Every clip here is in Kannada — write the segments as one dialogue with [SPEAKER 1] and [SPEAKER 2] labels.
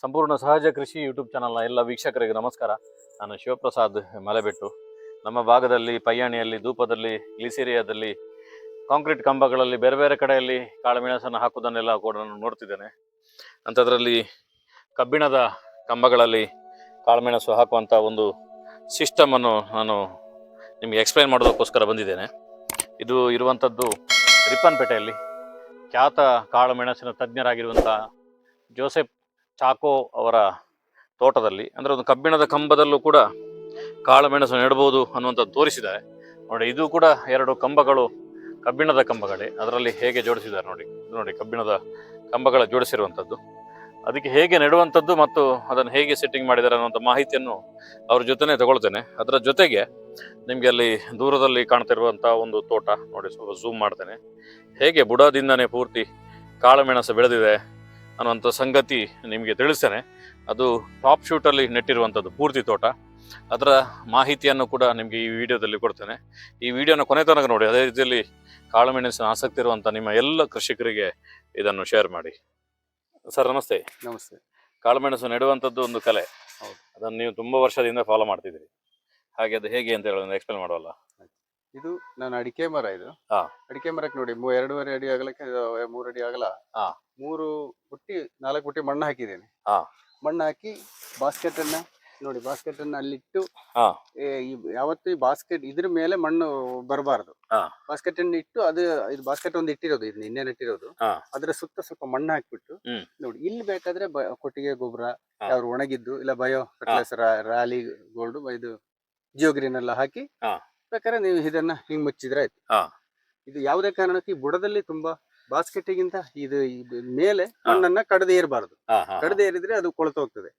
[SPEAKER 1] ಸಂಪೂರ್ಣ ಸಹಜ ಕೃಷಿ ಯೂಟ್ಯೂಬ್ ಚಾನಲ್ನ ಎಲ್ಲ ವೀಕ್ಷಕರಿಗೆ ನಮಸ್ಕಾರ. ನಾನು ಶಿವಪ್ರಸಾದ್ ಮಲೆಬೆಟ್ಟು. ನಮ್ಮ ಭಾಗದಲ್ಲಿ ಪಯ್ಯಾಣಿಯಲ್ಲಿ, ಧೂಪದಲ್ಲಿ, ಗ್ಲಿಸೇರಿಯಾದಲ್ಲಿ, ಕಾಂಕ್ರೀಟ್ ಕಂಬಗಳಲ್ಲಿ ಬೇರೆ ಬೇರೆ ಕಡೆಯಲ್ಲಿ ಕಾಳುಮೆಣಸನ್ನು ಹಾಕುವುದನ್ನೆಲ್ಲ ಕೂಡ ನಾನು ನೋಡ್ತಿದ್ದೇನೆ. ಅಂಥದ್ರಲ್ಲಿ ಕಬ್ಬಿಣದ ಕಂಬಗಳಲ್ಲಿ ಕಾಳುಮೆಣಸು ಹಾಕುವಂಥ ಒಂದು ಸಿಸ್ಟಮನ್ನು ನಾನು ನಿಮಗೆ ಎಕ್ಸ್ಪ್ಲೈನ್ ಮಾಡೋದಕ್ಕೋಸ್ಕರ ಬಂದಿದ್ದೇನೆ. ಇದು ಇರುವಂಥದ್ದು ರಿಪ್ಪನ್ಪೇಟೆಯಲ್ಲಿ ಖ್ಯಾತ ಕಾಳುಮೆಣಸಿನ ತಜ್ಞರಾಗಿರುವಂಥ ಜೋಸೆಫ್ ಚಾಕೋ ಅವರ ತೋಟದಲ್ಲಿ. ಅಂದರೆ ಒಂದು ಕಬ್ಬಿಣದ ಕಂಬದಲ್ಲೂ ಕೂಡ ಕಾಳುಮೆಣಸು ನೆಡಬಹುದು ಅನ್ನುವಂಥದ್ದು ತೋರಿಸಿದ್ದಾರೆ ನೋಡಿ. ಇದು ಕೂಡ 2 ಕಂಬಗಳು ಕಬ್ಬಿಣದ ಕಂಬಗಳೇ. ಅದರಲ್ಲಿ ಹೇಗೆ ಜೋಡಿಸಿದ್ದಾರೆ ನೋಡಿ. ನೋಡಿ ಕಬ್ಬಿಣದ ಕಂಬಗಳ ಜೋಡಿಸಿರುವಂಥದ್ದು. ಅದಕ್ಕೆ ಹೇಗೆ ನೆಡುವಂಥದ್ದು ಮತ್ತು ಅದನ್ನು ಹೇಗೆ ಸೆಟ್ಟಿಂಗ್ ಮಾಡಿದ್ದಾರೆ ಅನ್ನುವಂಥ ಮಾಹಿತಿಯನ್ನು ಅವ್ರ ಜೊತೆನೇ ತಗೊಳ್ತೇನೆ. ಅದರ ಜೊತೆಗೆ ನಿಮಗೆ ಅಲ್ಲಿ ದೂರದಲ್ಲಿ ಕಾಣ್ತಿರುವಂಥ ಒಂದು ತೋಟ ನೋಡಿ, ಸ್ವಲ್ಪ ಝೂಮ್ ಮಾಡ್ತೇನೆ. ಹೇಗೆ ಬುಡದಿಂದನೇ ಪೂರ್ತಿ ಕಾಳುಮೆಣಸು ಬೆಳೆದಿದೆ ಅನ್ನುವಂಥ ಸಂಗತಿ ನಿಮಗೆ ತಿಳಿಸ್ತೇನೆ. ಅದು ಟಾಪ್ ಶೂಟಲ್ಲಿ ನೆಟ್ಟಿರುವಂಥದ್ದು ಪೂರ್ತಿ ತೋಟ. ಅದರ ಮಾಹಿತಿಯನ್ನು ಕೂಡ ನಿಮಗೆ ಈ ವಿಡಿಯೋದಲ್ಲಿ ಕೊಡ್ತೇನೆ. ಈ ವಿಡಿಯೋನ ಕೊನೆ ತನಕ ನೋಡಿ. ಅದೇ ರೀತಿಯಲ್ಲಿ ಕಾಳುಮೆಣಸಿನ ಆಸಕ್ತಿ ಇರುವಂಥ ನಿಮ್ಮ ಎಲ್ಲ ಕೃಷಿಕರಿಗೆ ಇದನ್ನು ಶೇರ್ ಮಾಡಿ. ಸರ್ ನಮಸ್ತೆ.
[SPEAKER 2] ನಮಸ್ತೆ.
[SPEAKER 1] ಕಾಳುಮೆಣಸು ನೆಡುವಂಥದ್ದು ಒಂದು ಕಲೆ.
[SPEAKER 2] ಹೌದು.
[SPEAKER 1] ಅದನ್ನು ನೀವು ತುಂಬ ವರ್ಷದಿಂದ ಫಾಲೋ ಮಾಡ್ತಿದ್ದೀರಿ. ಹಾಗೆ ಅದು ಹೇಗೆ ಅಂತ ಹೇಳೋದು ಎಕ್ಸ್ಪ್ಲೇನ್ ಮಾಡುವಲ್ಲ.
[SPEAKER 2] ಇದು ನಾನು ಅಡಿಕೆ ಮರ. ಇದು ಅಡಿಕೆ ಮರಕ್ಕೆ ನೋಡಿ 2.5 ಅಡಿ ಅಗಲಕ್ಕೆ 3 ಅಡಿ ಅಗಲ 3 ಬುಟ್ಟಿ 4 ಬುಟ್ಟಿ ಮಣ್ಣು ಹಾಕಿದ್ದೇನೆ. ಮಣ್ಣು ಹಾಕಿ ಬಾಸ್ಕೆಟ್ ಅನ್ನ ನೋಡಿ, ಬಾಸ್ಕೆಟ್ ಅನ್ನ ಅಲ್ಲಿಟ್ಟು ಯಾವತ್ತು ಈ ಬಾಸ್ಕೆಟ್ ಇದ್ರ ಮೇಲೆ ಮಣ್ಣು ಬರಬಾರದು. ಬಾಸ್ಕೆಟ್ ಅನ್ನು ಇಟ್ಟು ಇದು ಬಾಸ್ಕೆಟ್ ಒಂದು ಇಟ್ಟಿರೋದು, ಇದು ನಿನ್ನೆ ನೆಟ್ಟಿರೋದು. ಅದ್ರ ಸುತ್ತ ಸ್ವಲ್ಪ ಮಣ್ಣು ಹಾಕ್ಬಿಟ್ಟು ನೋಡಿ, ಇಲ್ಲಿ ಬೇಕಾದ್ರೆ ಕೊಟ್ಟಿಗೆ ಗೊಬ್ಬರ ಯಾವ್ದು ಒಣಗಿದ್ದು ಇಲ್ಲ ಬಯೋ ಫರ್ಟಿಲೈಸರ್, ರಾಲಿ ಗೋಲ್ಡ್, ಇದು ಜಿಯೋ ಗ್ರೀನ್ ಎಲ್ಲ ಹಾಕಿ ಬೇಕಾದ್ರೆ ನೀವು ಇದನ್ನ ಹಿಂಗ್ ಮುಚ್ಚಿದ್ರೆ ಆಯ್ತು. ಇದು ಯಾವುದೇ ಕಾರಣಕ್ಕೆ ಈ ಬುಡದಲ್ಲಿ ತುಂಬಾ ಬಾಸ್ಕೆಟಿಗಿಂತ ಇದು ಮೇಲೆ ಮಣ್ಣನ್ನ ಕಡದೆ ಏರಬಾರದು. ಕಡದೆ ಏರಿದ್ರೆ ಅದು ಕೊಳೆತು ಹೋಗ್ತದೆ.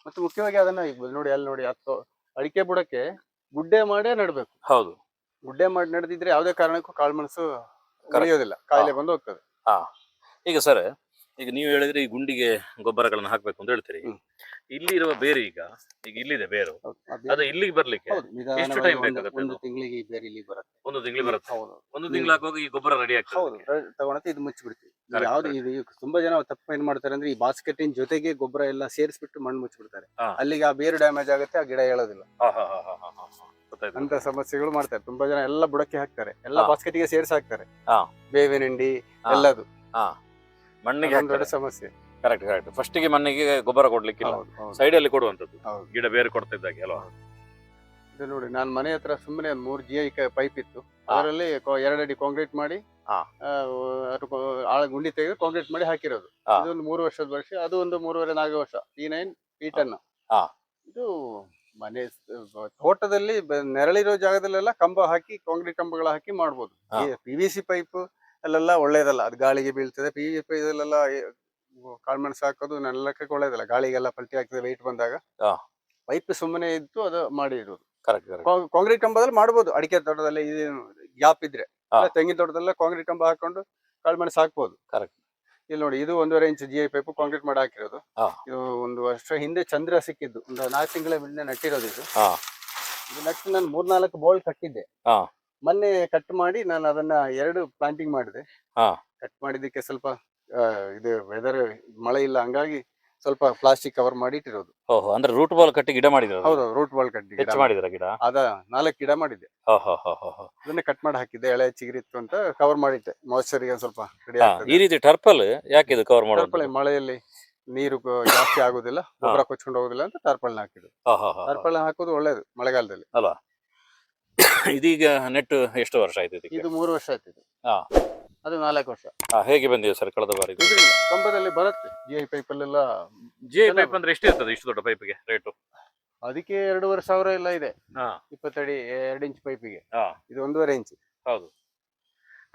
[SPEAKER 2] ಮತ್ತೆ ಮುಖ್ಯವಾಗಿ ಅದನ್ನ ನೋಡಿ, ಅಲ್ಲಿ ನೋಡಿ, ಅಡಿಕೆ ಬುಡಕ್ಕೆ ಗುಡ್ಡೆ ಮಾಡೇ ನಡ್ಬೇಕು.
[SPEAKER 1] ಹೌದು,
[SPEAKER 2] ಗುಡ್ಡೆ ಮಾಡಿ ನಡೆದಿದ್ರೆ ಯಾವುದೇ ಕಾರಣಕ್ಕೂ ಕಾಳುಮೆಣಸು ಕಳೆಯೋದಿಲ್ಲ, ಕಾಯಿಲೆ ಬಂದು ಹೋಗ್ತದೆ.
[SPEAKER 1] ಈಗ ಸರ್, ಈಗ ನೀವು ಹೇಳಿದ್ರೆ ಈ ಗುಂಡಿಗೆ ಗೊಬ್ಬರಗಳನ್ನು ಹಾಕ್ಬೇಕು ಅಂತ ಹೇಳ್ತೀರಿ. ಇಲ್ಲಿ ಇರುವ ಬೇರೆ ಈಗ ಇಲ್ಲಿದೆ ಬೇರು, ಅದು ಇಲ್ಲಿಗೆ ಬರ್ಲಿಕ್ಕೆ ಎಷ್ಟು ಟೈಮ್ ಬೇಕಾಗುತ್ತೆ?
[SPEAKER 2] 1 ತಿಂಗಳಿಗೆ ಬೇರೆ ಇಲ್ಲಿಗೆ ಬರುತ್ತೆ.
[SPEAKER 1] 1 ತಿಂಗಳು ಬರುತ್ತೆ. 1 ತಿಂಗಳು ಆಗುವಾಗ ಈ ಗೊಬ್ಬರ ರೆಡಿ ಆಗ್ತದೆ.
[SPEAKER 2] ಹೌದು, ತಗೊಂಡು ಇದು ಮುಚ್ಚಿಬಿಡ್ತೀವಿ. ಯಾವ್ದು ಇದು ತುಂಬಾ ಜನ ತಪ್ಪು ಏನ್ ಮಾಡ್ತಾರೆ ಅಂದ್ರೆ, ಈ ಬಾಸ್ಕೆಟಿನ ಜೊತೆಗೆ ಗೊಬ್ಬರ ಎಲ್ಲ ಸೇರಿಸ್ಬಿಟ್ಟು ಮಣ್ಣು ಮುಚ್ಚಿಬಿಡ್ತಾರೆ. ಅಲ್ಲಿಗೆ ಆ ಬೇರು ಡ್ಯಾಮೇಜ್ ಆಗುತ್ತೆ, ಆ ಗಿಡ ಹೇಳೋದಿಲ್ಲ. ಅಂತ ಸಮಸ್ಯೆಗಳು ಮಾಡ್ತಾರೆ ತುಂಬಾ ಜನ. ಎಲ್ಲ ಬುಡಕ್ಕೆ ಹಾಕ್ತಾರೆ, ಎಲ್ಲ ಬಾಸ್ಕೆಟಿಗೆ ಸೇರಿಸಿ ಹಾಕ್ತಾರೆ. ಬೇವಿನ ಹಿಂಡಿ ಎಲ್ಲದು
[SPEAKER 1] ಮಣ್ಣಿಗೆ
[SPEAKER 2] ದೊಡ್ಡ ಸಮಸ್ಯೆ.
[SPEAKER 1] Correct correct. ಫಸ್ಟಿಗೆ ಮಣ್ಣಿಗೆ ಗೊಬ್ಬರ ಕೊಡ್ಲಿಕ್ಕಿಲ್ಲ, ಸೈಡ್ ಅಲ್ಲಿ ಕೊಡುವಂತದ್ದು, ಗಿಡ ಬೇರೆ ಕೊಡ್ತಿದ್ದಾಗೆ ಅಲ್ವಾ?
[SPEAKER 2] ಇದು ನೋಡಿ, ನಾನು ಮನೆ ಹತ್ರ ಸುಮ್ಮನೆ 3 GI ಪೈಪ್ ಇತ್ತು, ಅದರಲ್ಲಿ 2 ಅಡಿ ಕಾಂಕ್ರೀಟ್ ಮಾಡಿ ಗುಂಡಿ ತೆಗೆದು ಕಾಂಕ್ರೀಟ್ ಮಾಡಿ ಹಾಕಿರೋದು. ಇದೊಂದು 3 ವರ್ಷದ ವರ್ಷ, ಅದು ಒಂದು 3.5-4 ವರ್ಷ. P9 P10. ಇದು ಮನೆ ತೋಟದಲ್ಲಿ ನೆರಳಿರೋ ಜಾಗದಲ್ಲೆಲ್ಲ ಕಂಬ ಹಾಕಿ, ಕಾಂಕ್ರೀಟ್ ಕಂಬಗಳ ಹಾಕಿ ಮಾಡ್ಬೋದು. PVC ಪೈಪ್ ಅಲ್ಲೆಲ್ಲ ಒಳ್ಳೇದಲ್ಲ, ಅದು ಗಾಳಿಗೆ ಬೀಳ್ತದೆ. PVC ಪೈಪಲ್ಲೆಲ್ಲ ಕಾಳುಮೆಣಸು ಹಾಕೋದು ನೆಲಕ್ಕೆ ಒಳ್ಳೇದಲ್ಲ, ಗಾಳಿಗೆಲ್ಲ ಪಲ್ಟಿ ಆಗ್ತದೆ ವೆಯ್ಟ್ ಬಂದಾಗ. ಪೈಪ್ ಸುಮ್ಮನೆ ಇದ್ದು ಅದು ಮಾಡಿ ಇರೋದು. ಕಾಂಕ್ರೀಟ್ ಕಂಬದಲ್ಲಿ ಮಾಡ್ಬೋದು. ಅಡಿಕೆ ತೋಟದಲ್ಲಿ ಗ್ಯಾಪ್ ಇದ್ರೆ, ತೆಂಗಿನ ತೋಟದಲ್ಲ ಕಾಂಕ್ರೀಟ್ ಕಂಬ ಹಾಕೊಂಡು ಕಾಳುಮೆಣಸು ಹಾಕ್ಬೋದು. ಕರೆಕ್ಟ್. ಇಲ್ಲಿ ನೋಡಿ, ಇದು 1.5 ಇಂಚ್ GI ಪೈಪ್ ಕಾಂಕ್ರೀಟ್ ಮಾಡಿ ಹಾಕಿರೋದು. ಇದು 1 ವರ್ಷ ಹಿಂದೆ ಚಂದ್ರ ಸಿಕ್ಕಿದ್ದು, ಒಂದು 4 ತಿಂಗಳ ಹಿಂದೆ ನಟ್ಟಿರೋದು. ಇದು ನಟ್ಟು ನಾನು 3-4 ಬೋಲ್ಟ್ ಕಟ್ಟಿದ್ದೆ. ಮೊನ್ನೆ ಕಟ್ ಮಾಡಿ ನಾನು ಅದನ್ನ 2 ಪ್ಲಾಂಟಿಂಗ್ ಮಾಡಿದೆ. ಕಟ್ ಮಾಡಿದ್ದಕ್ಕೆ ಸ್ವಲ್ಪ ಇದು ವೆದರ್ ಮಳೆ ಇಲ್ಲ, ಹಂಗಾಗಿ ಸ್ವಲ್ಪ ಪ್ಲಾಸ್ಟಿಕ್ ಕವರ್ ಮಾಡಿ ಇಟ್ಟಿರೋದು.
[SPEAKER 1] ಅಂದ್ರೆ ರೂಟ್ ಬಾಲ್ ಕಟ್ಟಿ ಗಿಡ ಮಾಡಿದ್ರು?
[SPEAKER 2] ಹೌದು, ರೂಟ್ ಬಾಲ್ ಕಟ್ಟಿ
[SPEAKER 1] ಮಾಡಿದ್ರ ಗಿಡ.
[SPEAKER 2] ಅದ 4 ಗಿಡ ಮಾಡಿದ್ದೆ. ಅದನ್ನೇ ಕಟ್ ಮಾಡಿ ಹಾಕಿದ್ದೆ. ಎಳೆ ಚಿಗುರಿತ್ತು ಅಂತ ಕವರ್ ಮಾಡಿದ್ದೆ, ಮಾಯಿಶ್ಚರ್ಗೆ ಸ್ವಲ್ಪ ರೆಡಿ ಆಗ್ತದೆ.
[SPEAKER 1] ಈ ರೀತಿ ಟರ್ಪಲ್ ಯಾಕೆ ಇದು ಕವರ್ ಮಾಡೋದು?
[SPEAKER 2] ಟರ್ಪಲ್ ಮಳೆಯಲ್ಲಿ ನೀರು ಜಾಸ್ತಿ ಆಗುದಿಲ್ಲ, ಗೊಬ್ಬರ ಕೊಚ್ಕೊಂಡು ಹೋಗುದಿಲ್ಲ ಅಂತ ಟರ್ಪಲ್ ಹಾಕಿದ್ದು. ಟರ್ಪಲ್ ಹಾಕೋದು ಒಳ್ಳೇದು ಮಳೆಗಾಲದಲ್ಲಿ
[SPEAKER 1] ಅಲ್ವಾ? ಇದೀಗ ನೆಟ್ ಎಷ್ಟು ವರ್ಷ ಆಯ್ತು?
[SPEAKER 2] ಇದು 3 ವರ್ಷ ಆಯ್ತು. ಅದು 4 ವರ್ಷ.
[SPEAKER 1] ಹೇಗೆ ಬಂದಿದೆ ಸರ್ ಕಳೆದ ಬಾರಿ?
[SPEAKER 2] ಕಂಬದಲ್ಲಿ ಬರುತ್ತೆ GI ಪೈಪ್ ಅಲ್ಲೆಲ್ಲ.
[SPEAKER 1] GI ಪೈಪ್ ಅಂದ್ರೆ ಎಷ್ಟು ಇರ್ತದೆ ಇಷ್ಟು ದೊಡ್ಡ ಪೈಪ್ಗೆ ರೇಟು?
[SPEAKER 2] ಅದಕ್ಕೆ 2,500 ಎಲ್ಲ ಇದೆ. 20 ಅಡಿ 2 ಇಂಚ್ ಪೈಪಿಗೆ. ಇದು 1.5 ಇಂಚ್.
[SPEAKER 1] ಹೌದು.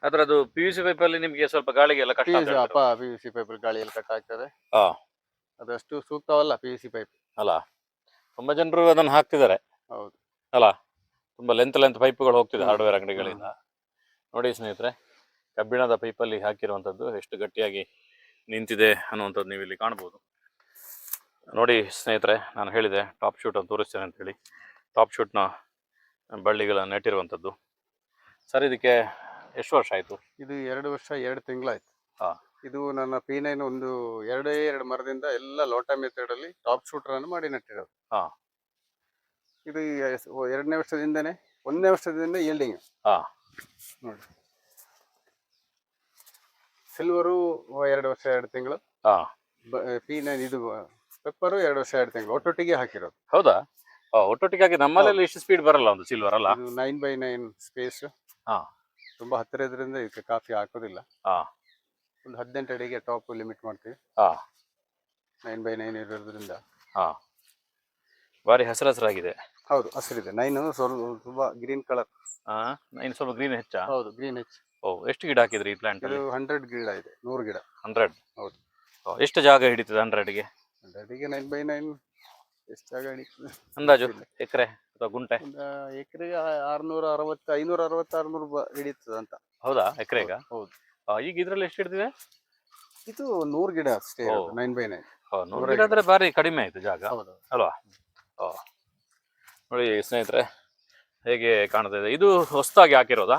[SPEAKER 1] ಅದ್ರದ್ದು PVC ಪೈಪ್ ಅಲ್ಲಿ ನಿಮ್ಗೆ ಸ್ವಲ್ಪ ಗಾಳಿಗೆಲ್ಲ ಕಷ್ಟ ಆಗ್ತದೆ.
[SPEAKER 2] PVC ಪೈಪ್ ಗಾಳಿ ಎಲ್ಲ ಕಟ್ ಆಗ್ತದೆ. ಅದಷ್ಟು ಸೂಕ್ತವಲ್ಲ PVC ಪೈಪ್
[SPEAKER 1] ಅಲ್ಲ. ತುಂಬಾ ಜನರು ಅದನ್ನ ಹಾಕ್ತಿದ್ದಾರೆ.
[SPEAKER 2] ಹೌದು
[SPEAKER 1] ಅಲ್ಲ, ತುಂಬಾ ಲೆಂತ್ ಪೈಪ್ಗಳು ಹೋಗ್ತಿದೆ ಹಾರ್ಡ್ವೇರ್ ಅಂಗಡಿಗಳಿಂದ. ನೋಡಿ ಸ್ನೇಹಿತರೆ, ಕಬ್ಬಿಣದ ಪೈಪಲ್ಲಿ ಹಾಕಿರುವಂಥದ್ದು ಎಷ್ಟು ಗಟ್ಟಿಯಾಗಿ ನಿಂತಿದೆ ಅನ್ನುವಂಥದ್ದು ನೀವು ಇಲ್ಲಿ ಕಾಣ್ಬೋದು. ನೋಡಿ ಸ್ನೇಹಿತರೆ, ನಾನು ಹೇಳಿದೆ ಟಾಪ್ ಶೂಟ್ ಅಂತ ತೋರಿಸ್ತೇನೆ ಅಂತೇಳಿ. ಟಾಪ್ ಶೂಟ್ನ ಬಳ್ಳಿಗಳ ನೆಟ್ಟಿರುವಂಥದ್ದು. ಸರ್, ಇದಕ್ಕೆ ಎಷ್ಟು ವರ್ಷ ಆಯಿತು?
[SPEAKER 2] ಇದು 2 ವರ್ಷ 2 ತಿಂಗಳಾಯ್ತು. ಇದು ನನ್ನ P9 ಒಂದು ಎರಡು ಮರದಿಂದ ಎಲ್ಲ ಲೋಟ ಮೆಥಡ್ ಅಲ್ಲಿ ಟಾಪ್ ಶೂಟರ್ ಅನ್ನು ಮಾಡಿ ನೆಟ್ಟಿರೋದು.
[SPEAKER 1] ಹಾ.
[SPEAKER 2] ಇದು ಎರಡನೇ ವರ್ಷದಿಂದನೇ, ಒಂದನೇ ವರ್ಷದಿಂದ ಈಲ್ಡಿಂಗ್
[SPEAKER 1] ಹಾ.
[SPEAKER 2] ನೋಡಿ. ಸಿಲ್ವರು 2 ವರ್ಷ 2 ತಿಂಗಳು,
[SPEAKER 1] ಹಾ.
[SPEAKER 2] P9 ಇದು ಪೆಪ್ಪರು 2 ವರ್ಷ 2 ತಿಂಗಳು ಒಟ್ಟೊಟ್ಟಿಗೆ ಹಾಕಿರೋದು.
[SPEAKER 1] ಹೌದಾ? ಒಟ್ಟೊಟ್ಟಿಗೆ ಹಾಕಿ ನಮ್ಮಲ್ಲಿ ಇಷ್ಟು ಸ್ಪೀಡ್ ಬರಲ್ಲ ಒಂದು ಸಿಲ್ವರ್ ಅಲ್ಲ.
[SPEAKER 2] ಇದು 9x9 ಸ್ಪೇಸ್.
[SPEAKER 1] ಹಾ.
[SPEAKER 2] ತುಂಬಾ ಹತ್ತಿರ ಇದ್ರಿಂದ ಇದಕ್ಕೆ ಕಾಫಿ ಹಾಕೋದಿಲ್ಲ.
[SPEAKER 1] ಹಾ.
[SPEAKER 2] ಒಂದು 18 ಅಡಿಗೆ ಟಾಪ್ ಲಿಮಿಟ್ ಮಾಡ್ತೀವಿ.
[SPEAKER 1] ಹಾ.
[SPEAKER 2] 9x9 ಇರೋದ್ರಿಂದ.
[SPEAKER 1] ಹಾ. ಬಾರಿ ಹಸಿರಾಗಿದೆ.
[SPEAKER 2] ಹೌದು, ಹಸಿರಿದೆ. 9 ಸ್ವಲ್ಪ ತುಂಬಾ ಗ್ರೀನ್ ಕಲರ್.
[SPEAKER 1] ಇನ್ನು ಸ್ವಲ್ಪ ಗ್ರೀನ್ ಹೆಚ್ಚಾ?
[SPEAKER 2] ಹೌದು, ಗ್ರೀನ್ ಹೆಚ್ಚು.
[SPEAKER 1] ಎಷ್ಟು ಗಿಡ ಹಾಕಿದ್ರಿ ಈ ಪ್ಲಾಂಟ್
[SPEAKER 2] ಇದು
[SPEAKER 1] ಅಲ್ಲಿ?
[SPEAKER 2] 100 ಗಿಡ ಇದೆ, 100 ಗಿಡ.
[SPEAKER 1] 100?
[SPEAKER 2] ಹೌದು.
[SPEAKER 1] ಎಷ್ಟು ಜಾಗ ಹಿಡಿತದೆ 100ಗೆ?
[SPEAKER 2] 100ಗೆ 9x9 ಎಷ್ಟು ಜಾಗ ಹಿಡಿತದೆ
[SPEAKER 1] ಅಂದಾಜು ಎಕರೆ ಅಥವಾ ಗುಂಟೆ?
[SPEAKER 2] ಎಕರೆಗೆ 660 560 600 ಹಿಡಿತದೆ ಅಂತ.
[SPEAKER 1] ಹೌದಾ? ಎಕರೆಗ?
[SPEAKER 2] ಹೌದು.
[SPEAKER 1] ಈಗ ಇದ್ರಲ್ಲಿ ಎಷ್ಟು ಹಿಡಿದಿದೆ?
[SPEAKER 2] ಇದು 100 ಗಿಡ ಅಷ್ಟೇ, 9x9.
[SPEAKER 1] 100 ಗಿಡ ಆದ್ರೆ ಬಾರಿ ಕಡಿಮೆ ಆಯ್ತು ಜಾಗ ಅಲ್ವಾ? ನೋಡಿ ಸ್ನೇಹಿತರೆ, ಹೇಗೆ ಕಾಣ್ತಾ ಇದೆ. ಇದು ಹೊಸದಾಗಿ ಹಾಕಿರೋದಾ?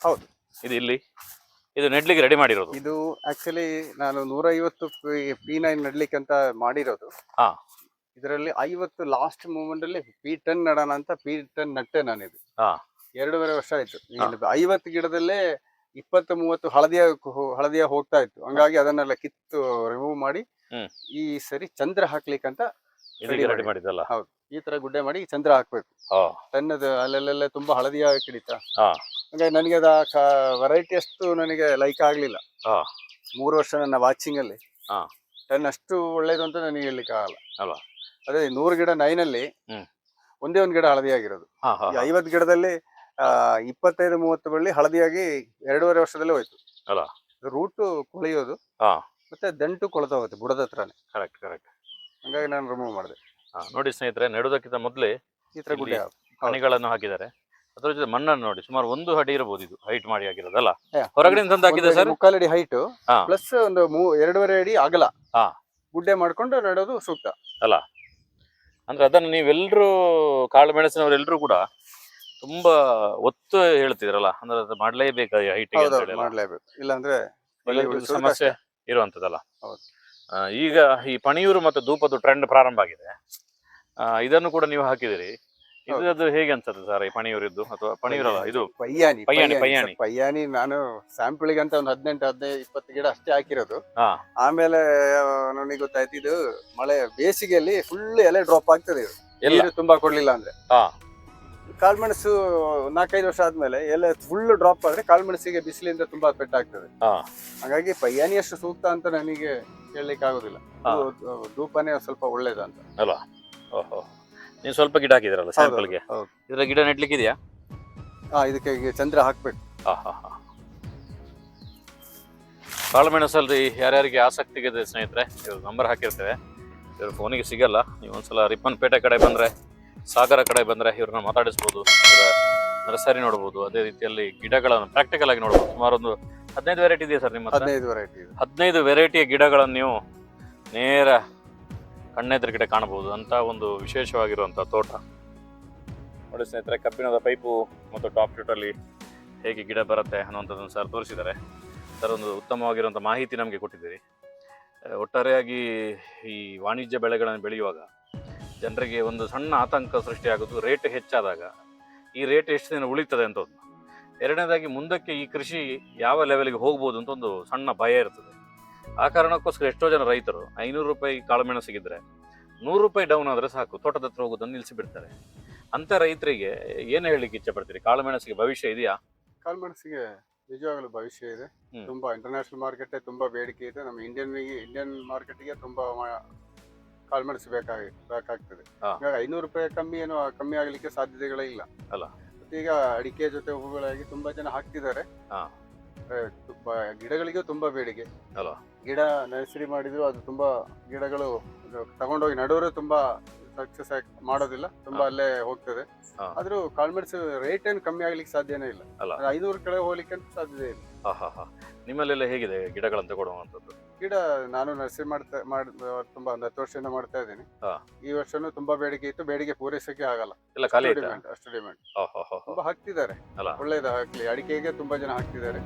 [SPEAKER 2] ಹೌದು.
[SPEAKER 1] ಇದು ನೆಡ್ಲಿಕ್ಕೆ ರೆಡಿ ಮಾಡಿರೋದು?
[SPEAKER 2] ಇದು ಆಕ್ಚುಲಿ ನಾನು 150 P9 ನೆಡ್ಲಿಕ್ಕೆ ಅಂತ ಮಾಡಿರೋದು.
[SPEAKER 1] ಹಾ.
[SPEAKER 2] ಇದರಲ್ಲಿ 50 ಲಾಸ್ಟ್ ಮೂಮೆಂಟ್ ಅಲ್ಲಿ P10 ನಡೋಣ ಅಂತ P10 ನಟ್ಟೆ ನಾನಿದು.
[SPEAKER 1] ಹಾ.
[SPEAKER 2] 2.5 ವರ್ಷ ಆಯ್ತು. 50 ಗಿಡದಲ್ಲೇ 20-30 ಹಳದಿಯ ಹೋಗ್ತಾ ಇತ್ತು. ಹಂಗಾಗಿ ಅದನ್ನೆಲ್ಲ ಕಿತ್ತು ರಿಮೂವ್ ಮಾಡಿ ಈ ಸರಿ ಚಂದ್ರ ಹಾಕ್ಲಿಕ್ಕಂತ
[SPEAKER 1] ರೆಡಿ ಮಾಡಿದಲ್ಲ?
[SPEAKER 2] ಹೌದು. ಈ ತರ ಗುಡ್ಡೆ ಮಾಡಿ ಚಂದ್ರ ಹಾಕ್ಬೇಕು. ತನ್ನದು ಅಲ್ಲೆಲ್ಲ ತುಂಬಾ ಹಳದಿಯ ಕಿಡಿತ. ಹಾಗಾಗಿ ನನಗೆ ಅದ ವೆರೈಟಿ ಅಷ್ಟು ನನಗೆ ಲೈಕ್ ಆಗ್ಲಿಲ್ಲ. 3 ವರ್ಷ ನನ್ನ ವಾಚಿಂಗ್ ಅಲ್ಲಿ ಟನ್ ಅಷ್ಟು ಒಳ್ಳೇದು ಅಂತ ನನಗೆ ಹೇಳಲಿಕ್ಕೆ ಆಗಲ್ಲ ಅಲ್ವಾ? ಅದೇ 100 ಗಿಡ 9 ಅಲ್ಲಿ ಒಂದೇ ಒಂದು ಗಿಡ ಹಳದಿಯಾಗಿರೋದು. 50 ಗಿಡದಲ್ಲಿ 25-30 ಬಳ್ಳಿ ಹಳದಿಯಾಗಿ 2.5 ವರ್ಷದಲ್ಲೇ ಹೋಯ್ತು
[SPEAKER 1] ಅಲ್ಲ.
[SPEAKER 2] ರೂಟ್ ಕೊಳೆಯೋದು ಮತ್ತೆ ದಂಟು ಕೊಳ್ತಾ ಹೋಗುತ್ತೆ ಬುಡದ ಹತ್ರನೇ.
[SPEAKER 1] Correct correct.
[SPEAKER 2] ಹಂಗಾಗಿ ನಾನು ರಿಮೂವ್ ಮಾಡಿದೆ.
[SPEAKER 1] ನೋಡಿ ಸ್ನೇಹಿತರೆ, ನೆಡೋದಕ್ಕಿಂತ ಮೊದಲೇ
[SPEAKER 2] ಈ ತರ ಗುಡ್ಡೆ
[SPEAKER 1] ಮಣಿಗಳನ್ನು ಹಾಕಿದ್ದಾರೆ. ಅದ್ರ ಜೊತೆ ಮಣ್ಣನ್ನು ನೋಡಿ, ಸುಮಾರು 1 ಅಡಿ ಇರಬಹುದು. ಇದು ಹೈಟ್ ಮಾಡಿ ಹಾಕಿರೋದಲ್ಲ, ಹೊರಗಡೆ ತಂದು ಹಾಕಿದೆ ಸರ್?
[SPEAKER 2] 3 ಅಡಿ ಹೈಟ್ ಪ್ಲಸ್ ಒಂದು 2.5 ಅಡಿ ಅಗಲ ಗುಡ್ಡೆ ಮಾಡ್ಕೊಂಡು ನೆಡೋದು ಸೂಕ್ತ
[SPEAKER 1] ಅಲ್ಲ. ಅಂದ್ರೆ ಅದನ್ನು ನೀವೆಲ್ಲರೂ ಕಾಳು ಮೆಣಸಿನವರೆಲ್ಲರೂ ಕೂಡ ತುಂಬಾ ಒತ್ತು ಹೇಳ್ತಿದ್ರಲ್ಲ, ಅಂದ್ರೆ ಅದು ಮಾಡ್ಲೇಬೇಕು ಹೈಟ್
[SPEAKER 2] ಮಾಡ್ಲೇಬೇಕು, ಇಲ್ಲಾಂದ್ರೆ
[SPEAKER 1] ಸಮಸ್ಯೆ ಇರುವಂತದಲ್ಲ. ಈಗ ಈ ಪಣಿಯೂರು ಮತ್ತು ಧೂಪದ ಟ್ರೆಂಡ್ ಪ್ರಾರಂಭ ಆಗಿದೆ. ಇದನ್ನು ಕೂಡ ನೀವು ಹಾಕಿದಿರಿ. ಇದು ಹೇಗೆ ಅನ್ಸುತ್ತೆ ಸರ್ ಈ ಪಣಿಯೂರಿದ್ದು? ಅಥವಾ ಪಣಿಯೂರಲ್ಲ, ಇದು
[SPEAKER 2] ಪಯ್ಯಾನಿ. ನಾನು ಸ್ಯಾಂಪಲ್ಗೆ ಅಂತ ಒಂದು 18-20 ಗಿಡ ಅಷ್ಟೇ ಹಾಕಿರೋದು. ಆಮೇಲೆ ನನಗೆ ಗೊತ್ತಾಯ್ತು ಇದು ಮಳೆ ಬೇಸಿಗೆಯಲ್ಲಿ ಫುಲ್ ಎಲೆ ಡ್ರಾಪ್ ಆಗ್ತದೆ. ನೀರು ತುಂಬಾ ಕೊಡ್ಲಿಲ್ಲ ಅಂದ್ರೆ ಕಾಳ್ಮೆಣಸು 4-5 ವರ್ಷ ಆದ್ಮೇಲೆ ಎಲೆ ಫುಲ್ ಡ್ರಾಪ್ ಆದ್ರೆ ಕಾಳ್ಮೆಣಸಿಗೆ ಬಿಸಿಲಿಂದ ತುಂಬಾ ಪೆಟ್ಟಾಗ್ತದೆ. ಹಾಗಾಗಿ ಪಯ್ಯಾನಿ ಅಷ್ಟು ಸೂಕ್ತ ಅಂತ ನನಗೆ ಹೇಳಲಿಕ್ಕೆ ಆಗುದಿಲ್ಲ. ಧೂಪನೇ ಸ್ವಲ್ಪ ಒಳ್ಳೇದಂತ
[SPEAKER 1] ಅಲ್ವಾ? ಓಹೋ, ನೀವು ಸ್ವಲ್ಪ ಗಿಡ ಹಾಕಿದಿರಲ್ಲ ಸ್ಯಾಂಪಲ್ಗೆ. ಇದರ ಗಿಡ ನೆಡ್ಲಿಕ್ಕೆ ಇದೆಯಾ?
[SPEAKER 2] ಇದಕ್ಕೆ ಚಂದ್ರ ಹಾಕ್ಬೇಕು.
[SPEAKER 1] ಕಾಳುಮೆಣಸಲ್ಲಿ ಯಾರ್ಯಾರಿಗೆ ಆಸಕ್ತಿ ಇದೆ ಸ್ನೇಹಿತರೆ, ಇವ್ರ ನಂಬರ್ ಹಾಕಿರ್ತೇವೆ. ಇವ್ರ ಫೋನಿಗೆ ಸಿಗಲ್ಲ. ನೀವು ಒಂದ್ಸಲ ರಿಪ್ಪನ್ಪೇಟೆ ಕಡೆ ಬಂದ್ರೆ, ಸಾಗರ ಕಡೆ ಬಂದ್ರೆ ಇವ್ರನ್ನ ಮಾತಾಡಿಸ್ಬೋದು. ನರ್ಸರಿ ನೋಡ್ಬೋದು. ಅದೇ ರೀತಿಯಲ್ಲಿ ಗಿಡಗಳನ್ನು ಪ್ರಾಕ್ಟಿಕಲ್ ಆಗಿ ನೋಡ್ಬೋದು. ಸುಮಾರು ಒಂದು 15 ವೆರೈಟಿ ಇದೆಯಾ ಸರ್ ನಿಮ್ಮ ಹತ್ರ? 15 ವೆರೈಟಿಯ ಗಿಡಗಳನ್ನು ನೀವು ನೇರ ಕಣ್ಣೆದುರುಗಡೆ ಕಾಣಬಹುದು ಅಂತ ಒಂದು ವಿಶೇಷವಾಗಿರುವಂತಹ ತೋಟ. ನೋಡಿ ಸ್ನೇಹಿತರೆ, ಕಬ್ಬಿಣದ ಪೈಪು ಮತ್ತು ಟಾಪ್ ಶೂಟಲ್ಲಿ ಹೇಗೆ ಗಿಡ ಬರುತ್ತೆ ಅನ್ನುವಂಥದ್ದನ್ನು ಸರ್ ತೋರಿಸಿದ್ದಾರೆ. ಸರ್ ಒಂದು ಉತ್ತಮವಾಗಿರುವಂಥ ಮಾಹಿತಿ ನಮಗೆ ಕೊಟ್ಟಿದ್ದೀರಿ. ಒಟ್ಟಾರೆಯಾಗಿ ಈ ವಾಣಿಜ್ಯ ಬೆಳೆಗಳನ್ನು ಬೆಳೆಯುವಾಗ ಜನರಿಗೆ ಒಂದು ಸಣ್ಣ ಆತಂಕ ಸೃಷ್ಟಿಯಾಗೋದು ರೇಟ್ ಹೆಚ್ಚಾದಾಗ. ಈ ರೇಟ್ ಎಷ್ಟು ದಿನ ಉಳಿತದೆ ಅಂತ ಒಂದು. ಎರಡನೇದಾಗಿ ಮುಂದಕ್ಕೆ ಈ ಕೃಷಿ ಯಾವ ಲೆವೆಲ್ಗೆ ಹೋಗ್ಬೋದು ಅಂತ ಒಂದು ಸಣ್ಣ ಭಯ ಇರ್ತದೆ. ಆ ಕಾರಣಕ್ಕೋಸ್ಕರ ಎಷ್ಟೋ ಜನ ರೈತರು 500 ರೂಪಾಯಿ ಕಾಳುಮೆಣಸಿಗಿದ್ರೆ 100 ರೂಪಾಯಿ ಡೌನ್ ಆದರೆ ಸಾಕು, ತೋಟದ ಹತ್ರ ಹೋಗೋದನ್ನು ನಿಲ್ಲಿಸಿಬಿಡ್ತಾರೆ. ಅಂತ ರೈತರಿಗೆ ಏನು ಹೇಳಲಿಕ್ಕೆ ಇಚ್ಛೆ ಪಡ್ತೀರಿ? ಕಾಳುಮೆಣಸಿಗೆ ಭವಿಷ್ಯ ಇದೆಯಾ?
[SPEAKER 2] ಕಾಳುಮೆಣಸಿಗೆ ನಿಜವಾಗಲೂ ಭವಿಷ್ಯ ಇದೆ. ತುಂಬಾ ಇಂಟರ್ನ್ಯಾಷನಲ್ ಮಾರ್ಕೆಟ್ ತುಂಬಾ ಬೇಡಿಕೆ ಇದೆ. ನಮ್ಮ ಇಂಡಿಯನ್ ಮಾರ್ಕೆಟ್ಗೆ ತುಂಬಾ ಕಾಳುಮೆಣಸು ಬೇಕಾಗ್ತದೆ. 500 ರೂಪಾಯಿ ಕಮ್ಮಿ ಆಗ್ಲಿಕ್ಕೆ ಸಾಧ್ಯತೆಗಳೇ ಇಲ್ಲ ಅಲ್ಲ. ಈಗ ಅಡಿಕೆ ಜೊತೆ ಹೂಗಳಾಗಿ ತುಂಬಾ ಜನ ಹಾಕ್ತಿದ್ದಾರೆ. ಗಿಡಗಳಿಗೂ ತುಂಬಾ ಬೇಡಿಕೆ ಅಲ್ಲ. ಗಿಡ ನರ್ಸರಿ ಮಾಡಿದ್ರು ಅದು ತುಂಬಾ ಗಿಡಗಳು ತಗೊಂಡೋಗಿ ನಡೋರು ತುಂಬಾ ಸಕ್ಸಸ್ ಮಾಡೋದಿಲ್ಲ, ತುಂಬಾ ಅಲ್ಲೇ ಹೋಗ್ತದೆ. ಆದ್ರೂ ಕಾಳುಮೆಣಸು ರೇಟ್ ಏನು ಕಮ್ಮಿ ಆಗ್ಲಿಕ್ಕೆ ಸಾಧ್ಯನೇ ಇಲ್ಲ ಅಲ್ಲ. 500 ಕೆಳಗೆ ಹೋಗ್ಲಿಕ್ಕೆ ಸಾಧ್ಯತೆ ಇಲ್ಲ.
[SPEAKER 1] ನಿಮ್ಮಲ್ಲೆಲ್ಲ ಹೇಗಿದೆ ಗಿಡಗಳನ್ನು ತಗೊಳ್ಳುವಂಥದ್ದು?
[SPEAKER 2] ಗಿಡ ನಾನು ನರ್ಸರಿ ತುಂಬಾ 10 ವರ್ಷದಿಂದ ಮಾಡ್ತಾ ಇದ್ದೀನಿ. ಈ ವರ್ಷನೂ ತುಂಬಾ ಬೇಡಿಕೆ ಇತ್ತು. ಬೇಡಿಕೆ ಪೂರೈಸಕ್ಕೆ ಆಗಲ್ಲ, ಅಷ್ಟು ಡಿಮ್ಯಾಂಡ್. ತುಂಬಾ ಹಾಕ್ತಿದ್ದಾರೆ, ಒಳ್ಳೇದು ಹಾಕ್ಲಿ. ಅಡಿಕೆಗೆ ತುಂಬಾ ಜನ ಹಾಕ್ತಿದ್ದಾರೆ.